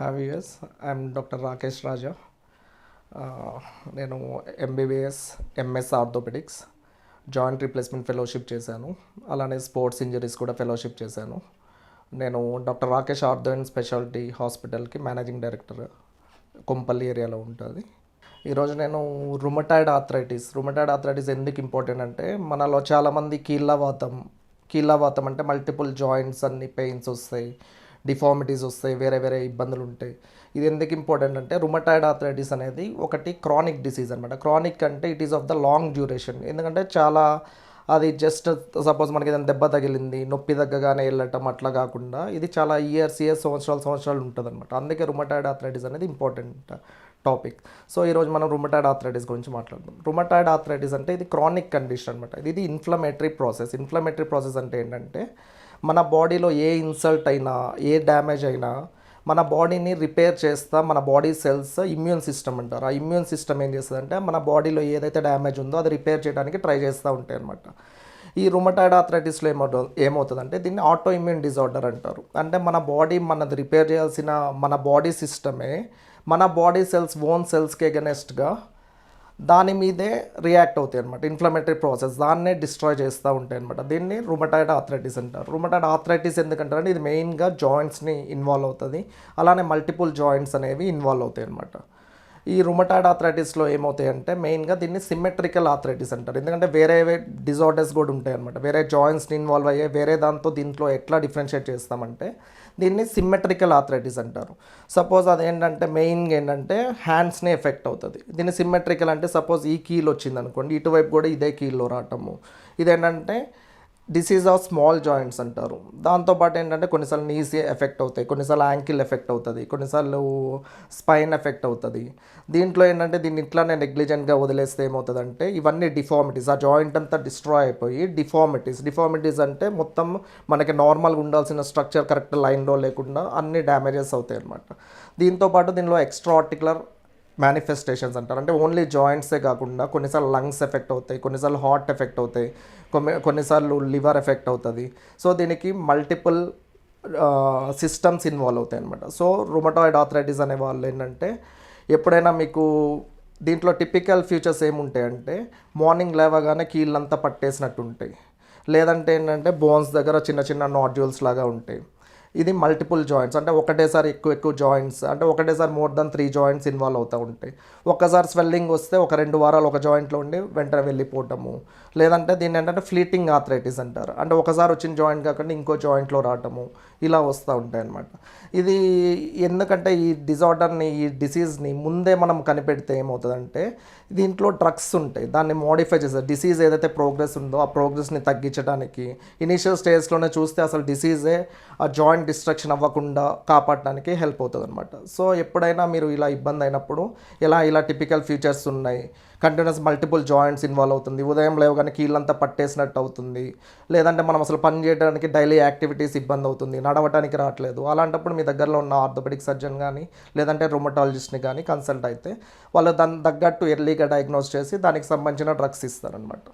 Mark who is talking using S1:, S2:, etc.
S1: Have యూఎస్ I'm doctor Rakesh Raja. నేను MBBS MS orthopaedics joint replacement fellowship చేశాను. అలానే స్పోర్ట్స్ ఇంజరీస్ కూడా ఫెలోషిప్ చేశాను. నేను doctor Rakesh ortho and speciality హాస్పిటల్కి మేనేజింగ్ డైరెక్టర్, కొంపల్లి ఏరియాలో ఉంటుంది. ఈరోజు నేను రుమటాయిడ్ ఆర్థరైటిస్ ఎందుకు ఇంపార్టెంట్ అంటే, మనలో చాలామంది కీళ్ళవాతం అంటే మల్టిపుల్ జాయింట్స్ అన్ని పెయిన్స్ వస్తాయి, డిఫార్మిటీస్ వస్తాయి, వేరే వేరే ఇబ్బందులు ఉంటాయి. ఇది ఎందుకు ఇంపార్టెంట్ అంటే, రుమటాయిడ్ ఆర్థరైటిస్ అనేది ఒకటి క్రానిక్ డిసీజ్ అనమాట. క్రానిక్ అంటే it is of the long duration. ఎందుకంటే చాలా అది జస్ట్ సపోజ్ మనకి ఏదైనా దెబ్బ తగిలింది, నొప్పి తగ్గగానే వెళ్ళటం అట్లా కాకుండా ఇది చాలా ఇయర్స్ సంవత్సరాలు ఉంటుంది అనమాట. అందుకే రుమటాయిడ్ ఆర్థరైటిస్ అనేది ఇంపార్టెంట్ టాపిక్. సో ఈరోజు మనం రుమటాయిడ్ ఆర్థరైటిస్ గురించి మాట్లాడదాం. రుమటాయిడ్ ఆర్థరైటిస్ అంటే ఇది క్రానిక్ కండిషన్ అనమాట. ఇది ఇన్ఫ్లమేటరీ ప్రాసెస్ అంటే ఏంటంటే, మన బాడీలో ఏ ఇన్సల్ట్ అయినా, ఏ డ్యామేజ్ అయినా మన బాడీని రిపేర్ చేస్తా మన బాడీ సెల్స్ ఇమ్యూన్ సిస్టమ్ అంటారు. ఆ ఇమ్యూన్ సిస్టమ్ ఏం చేస్తుందంటే, మన బాడీలో ఏదైతే డ్యామేజ్ ఉందో అది రిపేర్ చేయడానికి ట్రై చేస్తూ ఉంటాయి అనమాట. ఈ రుమటాయిడ్ ఆర్థరైటిస్లో ఏమవుతుందంటే, దీన్ని ఆటో ఇమ్యూన్ డిజార్డర్ అంటారు. అంటే మన బాడీ మనది రిపేర్ చేయాల్సిన మన బాడీ సిస్టమే మన బాడీ సెల్స్ ఓన్ సెల్స్కి ఎగనెస్ట్గా దాని మీదే రియాక్ట్ అవుతాయి అనమాట. ఇన్ఫ్లమేటరీ ప్రాసెస్ దాన్నే డిస్ట్రాయ్ చేస్తూ ఉంటాయి అనమాట. దీన్ని రుమటాయిడ్ ఆర్థరైటిస్ అంటారు. రుమటాయిడ్ ఆర్థరైటిస్ ఎందుకంటారంటే, ఇది మెయిన్గా జాయింట్స్ని ఇన్వాల్వ్ అవుతుంది. అలానే మల్టిపుల్ జాయింట్స్ అనేవి ఇన్వాల్వ్ అవుతాయి అనమాట. ఈ రుమటాయిడ్ ఆర్థరైటిస్లో ఏమవుతాయంటే, మెయిన్గా దీన్ని సిమెట్రికల్ ఆర్థరైటిస్ అంటారు. ఎందుకంటే వేరే డిజార్డర్స్ కూడా ఉంటాయి అనమాట. వేరే జాయింట్స్ని ఇన్వాల్వ్ అయ్యే వేరే దీంట్లో ఎట్లా డిఫరెన్షియేట్ చేస్తామంటే, దీన్ని సిమెట్రికల్ ఆర్థరైటిస్ అంటారు. సపోజ్ అదేంటంటే, మెయిన్గా ఏంటంటే హ్యాండ్స్ని ఎఫెక్ట్ అవుతుంది. దీన్ని సిమెట్రికల్ అంటే, సపోజ్ ఈ కీల్ వచ్చింది అనుకోండి, ఇటువైపు కూడా ఇదే కీల్లో రావటము. ఇదేంటంటే డిసీజ్ ఆఫ్ స్మాల్ జాయింట్స్ అంటారు. దాంతోపాటు ఏంటంటే కొన్నిసార్లు నీస్ ఎఫెక్ట్ అవుతాయి, కొన్నిసార్లు యాంకిల్ ఎఫెక్ట్ అవుతుంది, కొన్నిసార్లు స్పైన్ ఎఫెక్ట్ అవుతుంది. దీంట్లో ఏంటంటే దీన్ని ఇట్లానే నెగ్లిజెంట్గా వదిలేస్తే ఏమవుతుందంటే, ఇవన్నీ డిఫార్మిటీస్, ఆ జాయింట్ అంతా డిస్ట్రాయ్ అయిపోయి డిఫార్మిటీస్ అంటే మొత్తం మనకి నార్మల్గా ఉండాల్సిన స్ట్రక్చర్ కరెక్ట్ లైన్లో లేకుండా అన్ని డ్యామేజెస్ అవుతాయి అన్నమాట. దీంతోపాటు దీనిలో ఎక్స్ట్రా ఆర్టికులర్ మేనిఫెస్టేషన్స్ అంటారు. అంటే ఓన్లీ జాయింట్సే కాకుండా కొన్నిసార్లు లంగ్స్ ఎఫెక్ట్ అవుతాయి, కొన్నిసార్లు హార్ట్ ఎఫెక్ట్ అవుతాయి, కొన్నిసార్లు లివర్ ఎఫెక్ట్ అవుతుంది. సో దీనికి మల్టిపుల్ సిస్టమ్స్ ఇన్వాల్వ్ అవుతాయి అనమాట. సో రుమటాయిడ్ ఆర్థరైటిస్ అనే వాళ్ళు ఏంటంటే, ఎప్పుడైనా మీకు దీంట్లో టిపికల్ ఫీచర్స్ ఏముంటాయంటే, మార్నింగ్ లేవగానే కీళ్ళంతా పట్టేసినట్టు ఉంటాయి, లేదంటే ఏంటంటే బోన్స్ దగ్గర చిన్న చిన్న నాడ్యూల్స్ లాగా ఉంటాయి. ఇది మల్టిపుల్ జాయింట్స్ అంటే ఒకటేసారి ఎక్కువ జాయింట్స్ అంటే ఒకటేసారి మోర్ దెన్ 3 జాయింట్స్ ఇన్వాల్వ్ అవుతూ ఉంటాయి. ఒక్కసారి స్వెల్లింగ్ వస్తే ఒక 2 వారాలు ఒక జాయింట్లో ఉండి వెంటనే వెళ్ళిపోవటము, లేదంటే దీన్ని ఏంటంటే ఫ్లీటింగ్ ఆర్థరైటిస్ అంటారు. అంటే ఒకసారి వచ్చిన జాయింట్ కాకుండా ఇంకో జాయింట్లో రావటము, ఇలా వస్తూ ఉంటాయి అన్నమాట. ఇది ఎందుకంటే ఈ డిసీజ్ని ముందే మనం కనిపెడితే ఏమవుతుందంటే, దీంట్లో డ్రగ్స్ ఉంటాయి, దాన్ని మోడిఫై చేస్తారు. డిసీజ్ ఏదైతే ప్రోగ్రెస్ ఉందో ఆ ప్రోగ్రెస్ని తగ్గించడానికి ఇనీషియల్ స్టేజ్లోనే చూస్తే అసలు డిసీజే ఆ జాయింట్ డిస్ట్రక్షన్ అవ్వకుండా కాపాడడానికి హెల్ప్ అవుతుంది అనమాట. సో ఎప్పుడైనా మీరు ఇలా ఇబ్బంది అయినప్పుడు, ఇలా టిపికల్ ఫీచర్స్ ఉన్నాయి, కంటిన్యూస్ మల్టిపుల్ జాయింట్స్ ఇన్వాల్వ్ అవుతుంది, ఉదయం లేవగానే కీళ్ళంతా పట్టేసినట్టు అవుతుంది, లేదంటే మనం అసలు పని చేయడానికి డైలీ యాక్టివిటీస్ ఇబ్బంది అవుతుంది, నడవడానికి రావట్లేదు, అలాంటప్పుడు మీ దగ్గరలో ఉన్న ఆర్థోపెడిక్ సర్జన్ కానీ లేదంటే రుమటాలజిస్ట్ని కానీ కన్సల్ట్ అయితే వాళ్ళు దానికి తగ్గట్టు ఎర్లీగా డయాగ్నోస్ చేసి దానికి సంబంధించిన డ్రగ్స్ ఇస్తారనమాట.